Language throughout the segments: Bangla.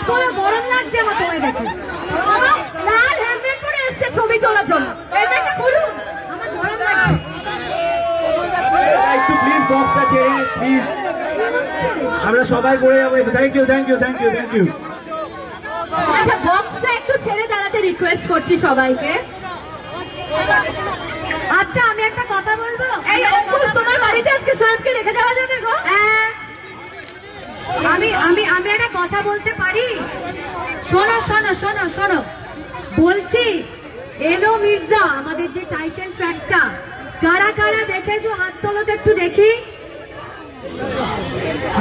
কোনো গরম লাগছে আমার তোমায় দেখে। লাল হেলমেট পরে এসছে ছবি তোলার জন্য। হেলমেটটা খুলুন, আমার গরম লাগছে। একটু প্লিজ বক্সটা ছেড়ে প্লিজ, আমরা সবাই করে যাবো। Thank you thank you thank you thank you. আচ্ছা, বক্সটা একটু ছেড়ে দাঁড়াতে রিকোয়েস্ট করছি সবাইকে। আচ্ছা, আমি একটা কথা বলবো। এই অঙ্কুশ, তোমার বাড়িতে আজকে সোয়েবকে রেখে যাওয়া যাবে গো? হ্যাঁ, আমি আমি আমি একটা কথা বলতে পারি? শোনো শোনো শোনো শোনো, বলছি এলো মির্জা আমাদের যে টাইটেল ট্র্যাকটা, কারা কারা দেখেছো হাত তোলো তো একটু দেখি।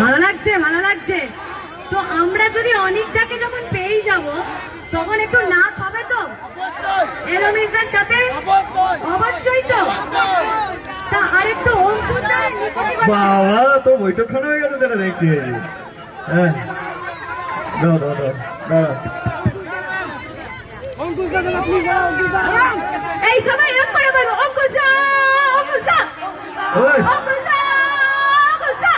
ভালো লাগছে, ভালো লাগছে। তো আমরা যদি অনিকটাকে যখন পেয়ে যাব তখন একটু নাচ হবে তো এলো মির্জার সাথে? অবশ্যই তো। তা আরেকটু অঙ্কুশদার বাবা তো বৈঠকখানা হয়ে গেছে তারা দেখছি। হ্যাঁ দাও দাও দাও দাও। এই সবাই এরকম করে বলবো অঙ্কুশদা অঙ্কুশদা অঙ্কুশদা অঙ্কুশদা।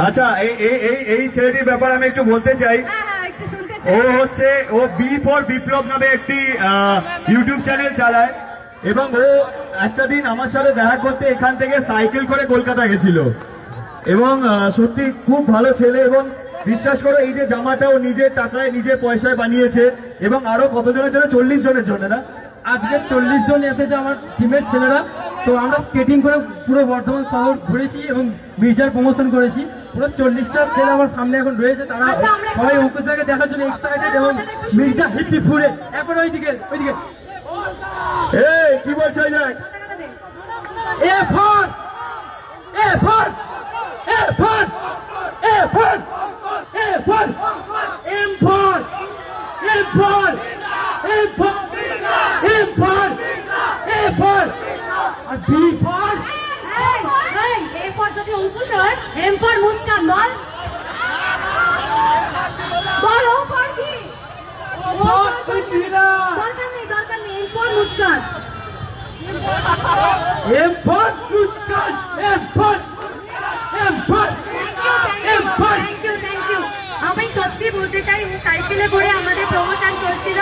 আচ্ছা, এই ছেলেটির ব্যাপারে আমি একটু বলতে চাই। একটু শুনতে ও চাই। হচ্ছে ও বি ফর বিপ্লব নামে একটি ইউটিউব চ্যানেল চালায় এবং ও একটা দিন আমার সাথে দেখা করতে এখান থেকে সাইকেল করে কলকাতা গেছিল এবং সত্যি খুব ভালো ছেলে। এবং বিশ্বাস করো, এই যে জামাটা ও নিজের টাকায় নিজের পয়সায় বানিয়েছে এবং আরো কতজনের জন্য, 40 জনের জন্য না, আজকে 40 জন এসেছে আমার টিমের ছেলেরা। তো আমরা স্কেটিং করে পুরো বর্ধমান শহর ঘুরেছি এবং মির্জার প্রমোশন করেছি। পুরো 40টা ছেলে আমার সামনে এখন রয়েছে, তারা সবাই অঙ্কুশদাকে দেখার জন্য এক্সাইটেড এবং মির্জা হিপি ফুলে এখন ওইদিকে ওইদিকে। এই কি বলছে দেখ। A for A for A for A for A for M for M for M for M for A for R B for. A for যদি অঙ্কুশ হয়, এম ফর মুস্কান বল। বল ও ফর কি? দরকার নেই, দরকার নেই। M for Muskan. M for Muskan M for M for M for. Thank you thank you. আমি সত্যি বলতে চাই, ও সাইকেলে করে আমাদের প্রমোশন চলছিল।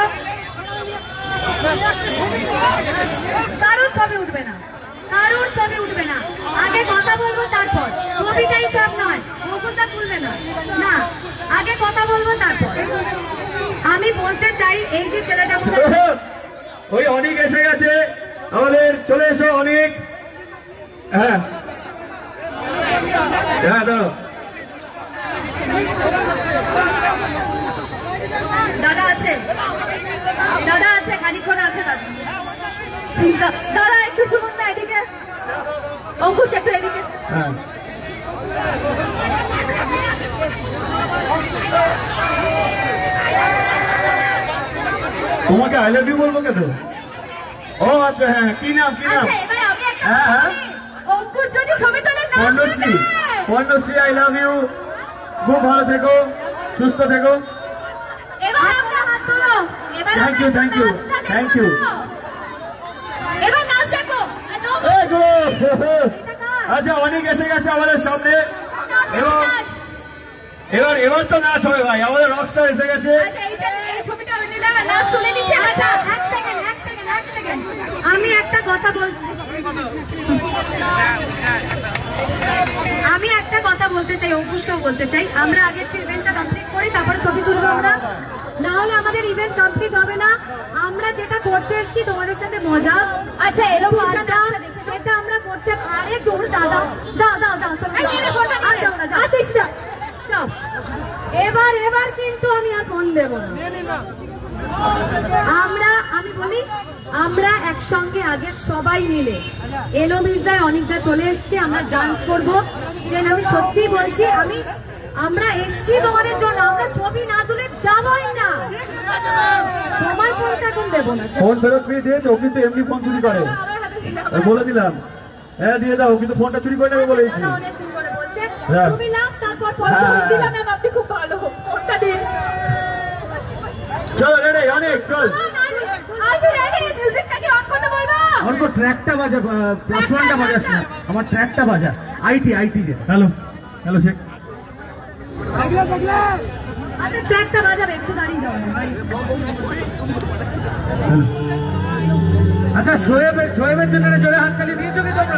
কারোর ছবি উঠবে না, কারোর ছবি উঠবে না। আগে কথা বলবো তারপর, ছবিটাই সব নয়। মুখটা খুলবে না, না আগে কথা বলবো তারপর। আমি বলতে চাই, এই যে ছেলেটা ওই অনেক এসে গেছে আমাদের, চলে এসো অনেক। হ্যাঁ হ্যাঁ দাঁড়ো। দাদা আছে, দাদা আছে, খানিক্ষণ আছে দাদা। দাদা একটু শুনুন না, এদিকে অঙ্কুশ একটু এদিকে। হ্যাঁ তোমাকে আই লাভ ইউ বলবো কেন? ও আচ্ছা, হ্যাঁ কি নাম কি নাম? আচ্ছা, এবার আমি একটা হ্যাঁ হ্যাঁ, বলি। অঙ্কুশ যদি ছবি তোলে না, Parnashree, Parnashree I love you. খুব ভালো থেকো, সুস্থ থেকো। এবার আমরা হাত তোলো। এবার Thank you, thank you, thank you. এবার নাচ দেখো। এই গো, আচ্ছা অনেক এসে গেছে আমাদের সামনে এবং এবার এবার তো নাচ হবে ভাই, আমাদের রকস্টার এসে গেছে। আচ্ছা, এই ছবিটা নিলাম, নাচ তুলে নিচ্ছে। আচ্ছা, এক সেকেন্ড এক সেকেন্ড এক সেকেন্ড, আমি একটা কথা বলতে চাই, অঙ্কুশকেও বলতে চাই। আমরা আগের ইভেন্টটা কমপ্লিট করি, তারপরে ছবি তুলবো আমরা, না হলে আমাদের ইভেন্ট কমপ্লিট হবে না। আমরা যেটা করতে এসেছি তোমাদের সাথে মজা। আচ্ছা, এলো আড্ডা, সেটা আমরা করতে পারে। তোর দাদা দাও দাও দাও এবার এবার কিন্তু আমি আর ফোন দেব না। আমি বলি, আমরা একসঙ্গে আগে সবাই মিলে এলো মির্জায় অনেকটা চলে এসছে, আমরা ডান্স করবো। আমি সত্যি বলছি, আমরা এসছি তোমাদের জন্য, আমরা ছবি না তুলে যাবই না। তোমার ফোনটা এখন দেবো না। ফোন ফেরত পেয়ে দিয়েছে, ও কিন্তু এমনি ফোন চুরি করে, বলে দিলাম। হ্যাঁ দিয়ে দাও, কিন্তু ফোনটা চুরি করে নেবে বলে দিচ্ছি। অনেকদিন করে বলছে হ্যাঁ। তুমি নাও, তারপর পয়সা দিলাম। আপনি খুব ভালো, ফোনটা দিন। চলো রেডি অনেক, চল। অল্প ট্র্যাকটা বাজা, প্লাস ওয়ানটা বাজাস না, আমার ট্র্যাকটা বাজা। আইটি দে। Hello hello Sheikh. আচ্ছা চারটা বাজাবে, একটু দাঁড়িয়ে যাও না, বাড়ি। আচ্ছা শোয়েবের জন্য জোরে হাততালি দিয়েছো কি তোমরা?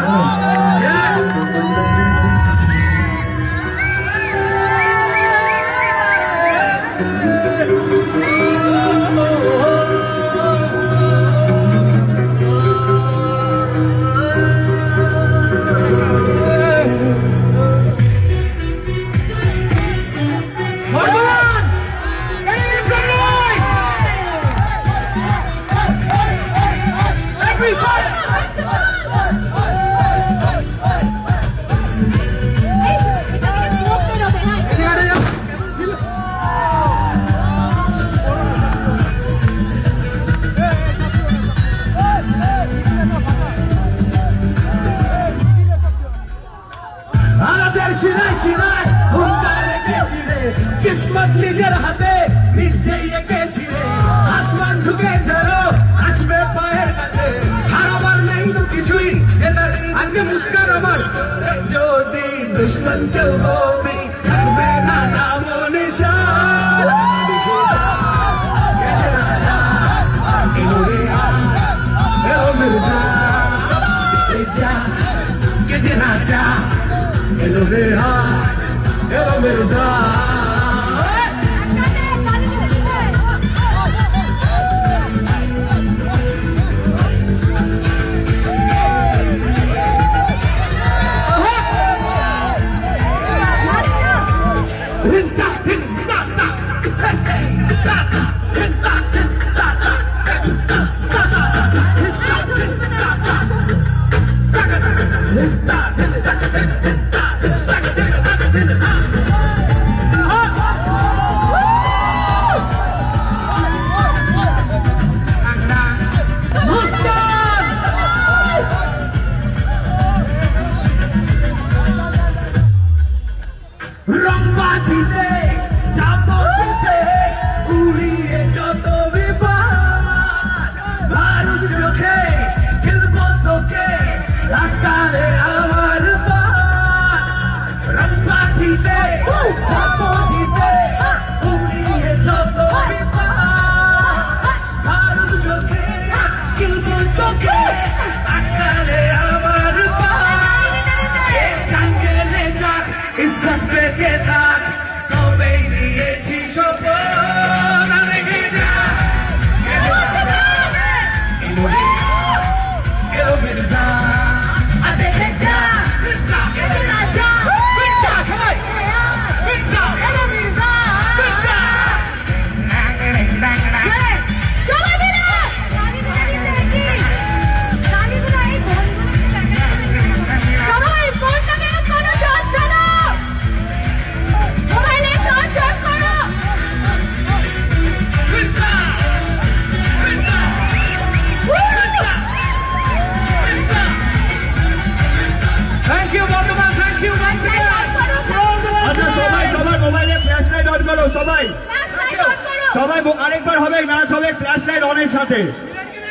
কিসমত নিজের হাতে নিজেই এঁকেছি রে, আসমান ঝুঁকে যেন আসবে পায়ের কাছে, আর আমার নেই তো কিছুই, আজকে মুস্কান আমার যদি দুশ্মন কেউ হবে থাকবে না নাম নিশান। এলো মির্জা কে যে রাজা, এলো রে এলো মির্জা। রংবাজিতে চাপচিতে উড়িয়ে যত বিপদ, বারুদ চোখে খেলবো তোকে আকারে আমার পান। রংবাজিতে চাপচিতে উড়িয়ে যত বিপদ, বারুদ চোখে খেলবো তোকে আকারে আমার পান। জঙ্গলে যাক ইজ্জত বেঁচে থাক তবেই নিয়েছি শপথ। এলো মির্জা দেখে যা, মির্জা এলো রাজা, মির্জা সবাই মির্জা এলো মির্জা, মির্জা সবাই মিলে সবাই ফোনটাকে কোনো টর্চ করো, মোবাইলে টর্চ অন করো। মির্জা মির্জা মির্জা। থ্যাংক ইউ বর্তমান, থ্যাংক ইউ। আচ্ছা সবাই সবার মোবাইলে ফ্ল্যাশ লাইট অন করো, সবাই ফ্ল্যাশ লাইট অন করো। সবাই আরেকবার হবে নাচ হবে ফ্ল্যাশ লাইট অনের সাথে।